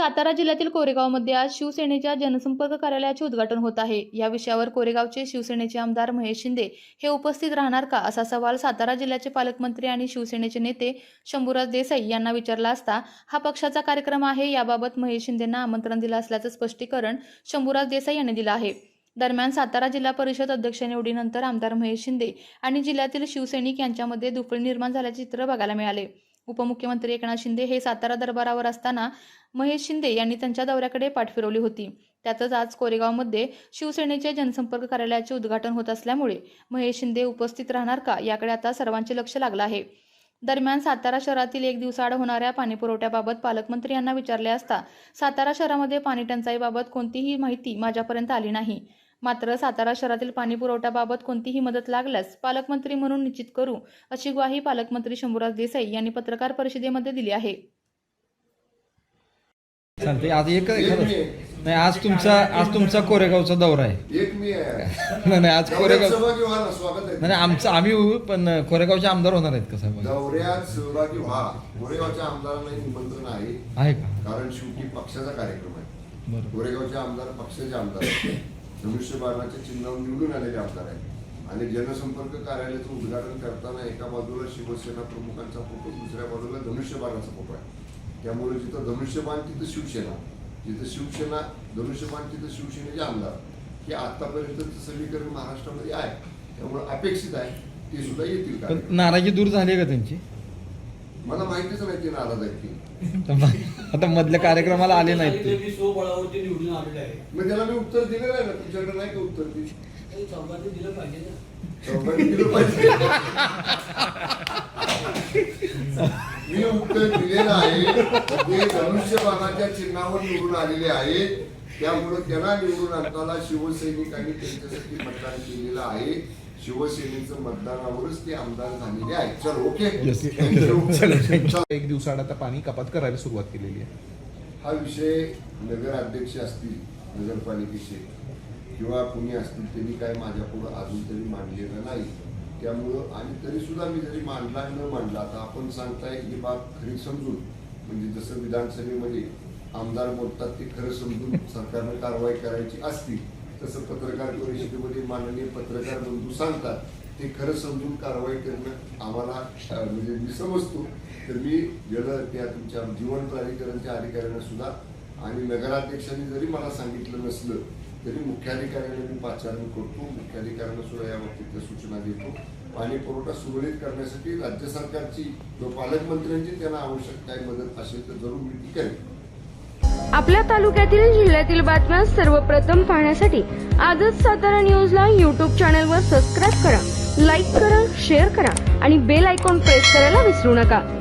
सातारा जिल्ह्यातील कोरेगावमध्ये आज शिवसेनेच्या जनसंपर्क कार्यालयाचे उद्घाटन होत आहे। या विषयावर कोरेगावचे शिवसेनेचे आमदार महेश शिंदे हे उपस्थित राहणार का, असा सवाल सातारा जिल्ह्याचे पालकमंत्री आणि शिवसेनेचे नेते शंभूराज देसाई यांना विचारला असता हा पक्षाचा कार्यक्रम आहे, याबाबत महेश शिंदेंना आमंत्रण दिलं असल्याचं स्पष्टीकरण शंभूराज देसाई यांनी दिलं आहे। दरम्यान सातारा जिल्हा परिषद अध्यक्ष निवडीनंतर आमदार महेश शिंदे आणि जिल्ह्यातील शिवसैनिक यांच्यामध्ये दुफळी निर्माण झाल्याचे चित्र बघायला मिळाले। उपमुख्यमंत्री एकनाथ शिंदे हे सातारा दरबारावर असताना महेश शिंदे यांनी त्यांच्या दौऱ्याकडे पाठ फिरवली होती। त्यातच आज कोरेगावमध्ये शिवसेनेचे जनसंपर्क कार्यालयाचे उद्घाटन होत असल्यामुळे महेश शिंदे उपस्थित राहणार का याकडे आता सर्वांचे लक्ष लागलं आहे। दरम्यान सातारा शहरातील एक दिवसाआड होणाऱ्या पाणीपुरवठ्याबाबत पालकमंत्री यांना विचारले असता सातारा शहरामध्ये पाणी टंचाईबाबत कोणतीही माहिती माझ्यापर्यंत आली नाही। मात्र सातारा शहरातील पाणीपुरवठ्याबाबत कोणतीही मदत लागल्यास पालकमंत्री म्हणून निश्चित करू, अशी ग्वाही पालकमंत्री शंभूराज देसाई यांनी पत्रकार परिषदेमध्ये दिली आहे। चालते आज एक नाही आज तुमचा कोरेगावचा दौरा आहे। एक मी आहे नाही आज कोरेगाव सहभागी व्हा ना, स्वागत आहे। नाही आमचं आम्ही होऊ, पण कोरेगावचे आमदार होणार आहेत कसं दौऱ्यात सहभागी व्हा। कोरेगावच्या आमदारांना निमंत्रण आहे का? कारण शेवटी पक्षाचा कार्यक्रम आहे। बरोबर, कोरेगावचे आमदार पक्षाचे आमदार आहेत, धनुष्यबाणाच्या चिन्हावर निवडून आलेले आमदार आहेत आणि जनसंपर्क कार्यालयाचं उद्घाटन करताना एका बाजूला शिवसेना प्रमुखांचा फोटो, दुसऱ्या बाजूला धनुष्यबाणाचा फोटो आहे। त्यामुळे जिथं धनुष्यबाण तिथं शिवसेना, जिथं शिवसेना धनुष्यबाण तिथं शिवसेनेचे आमदार, हे आतापर्यंत सगळीकडे महाराष्ट्रामध्ये आहे। त्यामुळे अपेक्षित आहे ते सुद्धा येतील का। नाराजी दूर झाली का त्यांची? मला माहितीच नाही ते नाराज आहेत की आता मधल्या कार्यक्रमाला आले नाहीत ते। मग त्याला मी उत्तर दिलेलं आहे ना, तुमच्याकडे नाही का उत्तर ती दिलं पाहिजे ना, दिलं पाहिजे। मी उत्तर दिलेलं आहे, ते धनुष्यबाणाच्या चिन्हावर निवडून आलेले आहेत। त्यामुळे त्यांना निवडून आणताना शिवसैनिकांनी त्यांच्यासाठी मतदान केलेलं आहे। शिवसेनेचं मतदानावरच ते आमदार झालेले आहेत। चल ओके, एक दिवसाआड आता पाणी कपात करायला सुरुवात केलेली आहे। हा विषय नगराध्यक्ष असतील नगरपालिकेचे किंवा कुणी असतील त्यांनी काय माझ्यापुढं अजून तरी मांडलेलं नाही। त्यामुळं आणि तरी सुद्धा मी जरी मांडला न मांडला, आता आपण सांगताय ही बाब खरी समजून, म्हणजे जसं विधानसभेमध्ये आमदार बोलतात ते खरं समजून सरकारनं कारवाई करायची असती, तसं पत्रकार परिषदेमध्ये माननीय पत्रकार बंधू सांगतात ते खरं समजून कारवाई करणं आम्हाला म्हणजे मी समजतो। तर मी गेलं त्या तुमच्या जीवन प्राधिकरणच्या अधिकाऱ्यांना सुद्धा आणि नगराध्यक्षांनी जरी मला सांगितलं नसलं तरी मुख्याधिकाऱ्यांना मी पाचारण करतो, मुख्याधिकाऱ्यांना सुद्धा या बाबतीत सूचना देतो। पाणी पुरवठा सुरळीत करण्यासाठी राज्य सरकारची व पालकमंत्र्यांची त्यांना आवश्यक काही मदत असेल तर जरूर मी ती करेन। आपल्या तालुक्यातील जिल्ह्यातील बातम्या सर्वप्रथम पाहण्यासाठी आजच सातारा न्यूजला YouTube चॅनलवर सबस्क्राईब करा, लाईक करा, शेअर करा आणि बेल आयकॉन प्रेस करायला विसरू नका।